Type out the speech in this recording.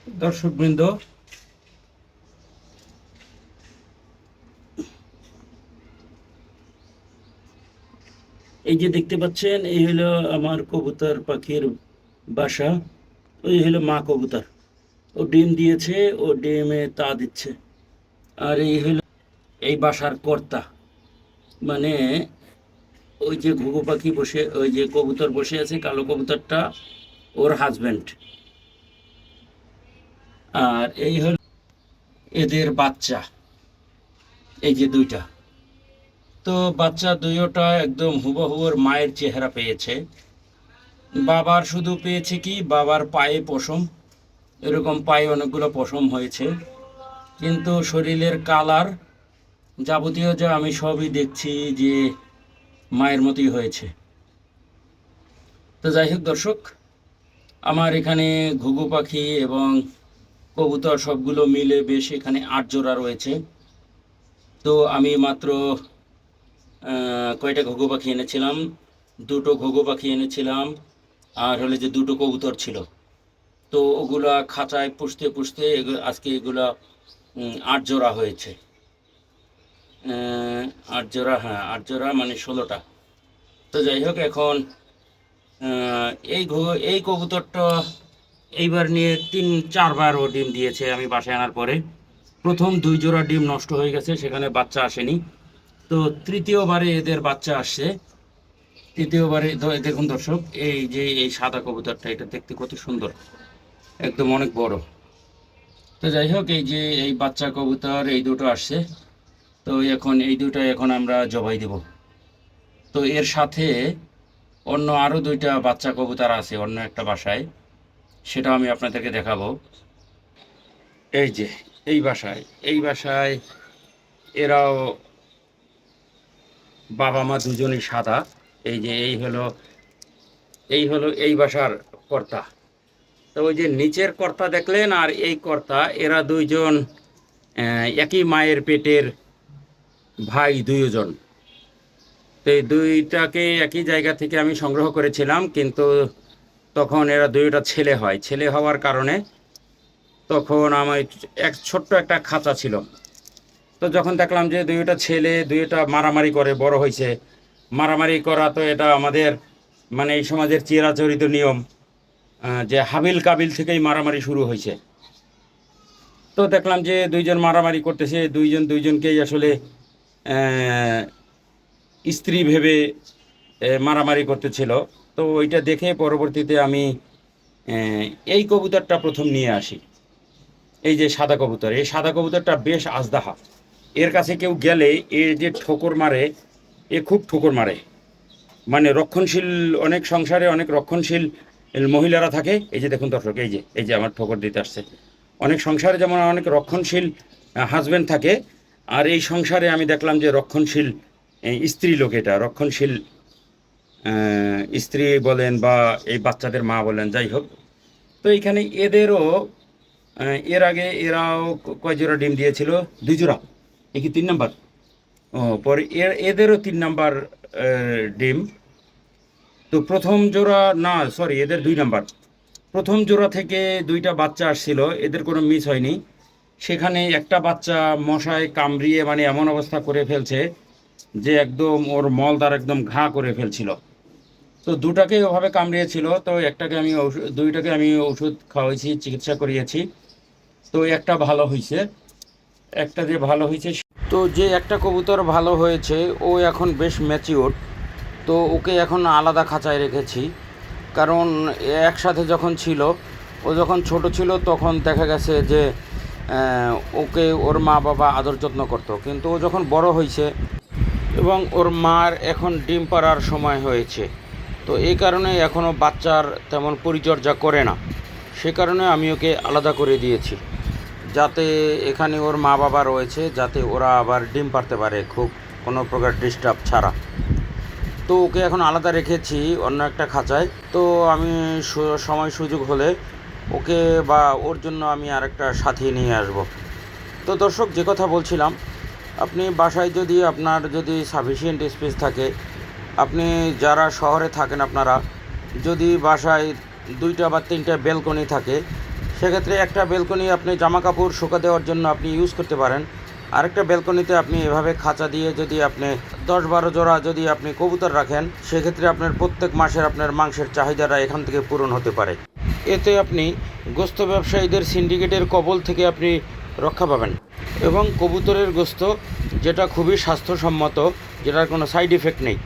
দর্শকবৃন্দ, এই যে দেখতে পাচ্ছেন, এই হলো আমার কবুতর পাখির বাসা। ওই হলো মা কবুতর, ও ডিম দিয়েছে, ও ডিমে তা দিচ্ছে। আর এই হলো এই বাসার কর্তা, মানে ওই যে ঘুঘু পাখি বসে, ওই যে কবুতর বসে আছে, কালো কবুতরটা ওর হাজবেন্ড। আর এই হলো এদের বাচ্চা, এই যে দুইটা। তো বাচ্চা দুইটা একদম হুবহু ওর মায়ের চেহারা পেয়েছে। বাবার শুধু পেয়েছে কি, বাবার পায়ে পশম, এরকম পায়ে অনেকগুলো পশম হয়েছে, কিন্তু শরীরের কালার যাবতীয় যা আমি সবই দেখছি যে মায়ের মতোই হয়েছে। তো যাই হোক দর্শক, আমার এখানে ঘুঘু পাখি এবং কবুতর সবগুলো মিলে বেশ এখানে 8 জোড়া রয়েছে। তো আমি মাত্র কয়টা ঘুঘু পাখি এনেছিলাম, দুটো ঘুঘু পাখি এনেছিলাম, আর হলে যে দুটো কবুতর ছিল। তো ওগুলা খাঁচায় পুষতে পুষতে আজকে এগুলা 8 জোড়া হয়েছে। 8 জোড়া, হ্যাঁ 8 জোড়া, মানে 16টা। তো যাই হোক, এখন এই কবুতরটা এইবার নিয়ে 3-4বার ও ডিম দিয়েছে আমি বাসায় আনার পরে। প্রথম 2 জোড়া ডিম নষ্ট হয়ে গেছে, সেখানে বাচ্চা আসেনি। তো তৃতীয়বারে এদের বাচ্চা আসছে। তৃতীয়বারে দেখুন দর্শক, এই যে এই সাদা কবুতরটা, এটা দেখতে কত সুন্দর, একদম অনেক বড়। তো যাই হোক, এই যে এই বাচ্চা কবুতর এই দুটো আসছে। তো এখন এই দুটো এখন আমরা জবাই দেব। তো এর সাথে অন্য আরও 2টা বাচ্চা কবুতর আছে অন্য একটা বাসায়, সেটা আমি আপনাদেরকে দেখাবো। এই যে এই বাসায় এরাও বাবা মা দুজনই সাদা। এই যে এই হলো এই বাসার কর্তা। তো ওই যে নিচের কর্তা দেখলেন, আর এই কর্তা, এরা দুইজন একই মায়ের পেটের ভাই দুইজন। তো এই দুইটাকে একই জায়গা থেকে আমি সংগ্রহ করেছিলাম, কিন্তু তখন এরা দুইটা ছেলে হয়। ছেলে হওয়ার কারণে তখন আমার ছোট্ট একটা খাঁচা ছিল। তো যখন দেখলাম যে দুইটা ছেলে দুইটা মারামারি করে বড় হয়েছে, মারামারি করা তো এটা আমাদের মানে এই সমাজের চিরাচরিত নিয়ম, যে হাবিল কাবিল থেকেই মারামারি শুরু হয়েছে। তো দেখলাম যে দুইজন মারামারি করতেছে, দুইজন দুইজনকেই আসলে স্ত্রী ভেবে মারামারি করতেছিল। তো ওইটা দেখে পরবর্তীতে আমি এই কবুতরটা প্রথম নিয়ে আসি। এই যে সাদা কবুতর, এই সাদা কবুতরটা বেশ আজদাহা। এর কাছে কেউ গেলে এ যে ঠোকর মারে, এ খুব ঠোকর মারে। মানে রক্ষণশীল, অনেক সংসারে অনেক রক্ষণশীল মহিলারা থাকে। এই যে দেখুন দর্শক, এই যে আমার ঠোকর দিতে আসছে। অনেক সংসারে যেমন অনেক রক্ষণশীল হাজব্যান্ড থাকে, আর এই সংসারে আমি দেখলাম যে রক্ষণশীল স্ত্রী লোক, এটা রক্ষণশীল স্ত্রী বলেন বা এই বাচ্চাদের মা বলেন, যাই হোক। তো এইখানে এদেরও এর আগে এরাও কয় জোড়া ডিম দিয়েছিল? 2 জোড়া। এ কি 3 নাম্বার? ও, পরে এদেরও 3 নাম্বার ডিম। তো প্রথম জোড়া, না সরি, এদের 2 নাম্বার। প্রথম জোড়া থেকে 2টা বাচ্চা আসছিল, এদের কোনো মিস হয়নি। সেখানে একটা বাচ্চা মশায় কামড়িয়ে মানে এমন অবস্থা করে ফেলছে যে একদম ওর মলদার একদম ঘা করে ফেলছিল। তো দুটাকে ওভাবে কামড়িয়েছিল। তো দুইটাকে আমি ওষুধ খাওয়াইছি, চিকিৎসা করিয়েছি। তো একটা ভালো হয়েছে, একটা যে ভালো হয়েছে, তো যে একটা কবুতর ভালো হয়েছে ও এখন বেশ ম্যাচিওর। তো ওকে এখন আলাদা খাঁচায় রেখেছি, কারণ একসাথে যখন ছিল, ও যখন ছোট ছিল তখন দেখা গেছে যে ওকে ওর মা বাবা আদর যত্ন করতো, কিন্তু ও যখন বড় হয়েছে এবং ওর মার এখন ডিম পাড়ার সময় হয়েছে, তো এই কারণে এখনও বাচ্চার তেমন পরিচর্যা করে না। সে কারণে আমি ওকে আলাদা করে দিয়েছি, যাতে এখানে ওর মা বাবা রয়েছে, যাতে ওরা আবার ডিম পাড়তে পারে খুব কোনো প্রকার ডিস্টার্ব ছাড়া। তো ওকে এখন আলাদা রেখেছি অন্য একটা খাঁচায়। তো আমি সময় সুযোগ হলে ওকে বা ওর জন্য আমি আরেকটা সাথী নিয়ে আসব। তো দর্শক, যে কথা বলছিলাম, আপনি বাসায় যদি আপনার যদি সাফিসিয়েন্ট স্পেস থাকে, আপনি যারা শহরে থাকেন আপনারা যদি বাসায় 2টা বা 3টা ব্যালকনি থাকে, সেক্ষেত্রে একটা ব্যালকনি আপনি জামা কাপড় শুকা দেওয়ার জন্য আপনি ইউজ করতে পারেন। আরেকটা ব্যালকনিতে আপনি এভাবে খাঁচা দিয়ে যদি আপনি 10-12 জোড়া যদি আপনি কবুতর রাখেন, সেক্ষেত্রে আপনার প্রত্যেক মাসের আপনার মাংসের চাহিদাটা এখান থেকে পূরণ হতে পারে। এতে আপনি গোস্ত ব্যবসায়ীদের সিন্ডিকেটের কবল থেকে আপনি রক্ষা পাবেন এবং কবুতরের গোস্ত যেটা খুবই স্বাস্থ্যসম্মত, যেটার কোনো সাইড ইফেক্ট নেই।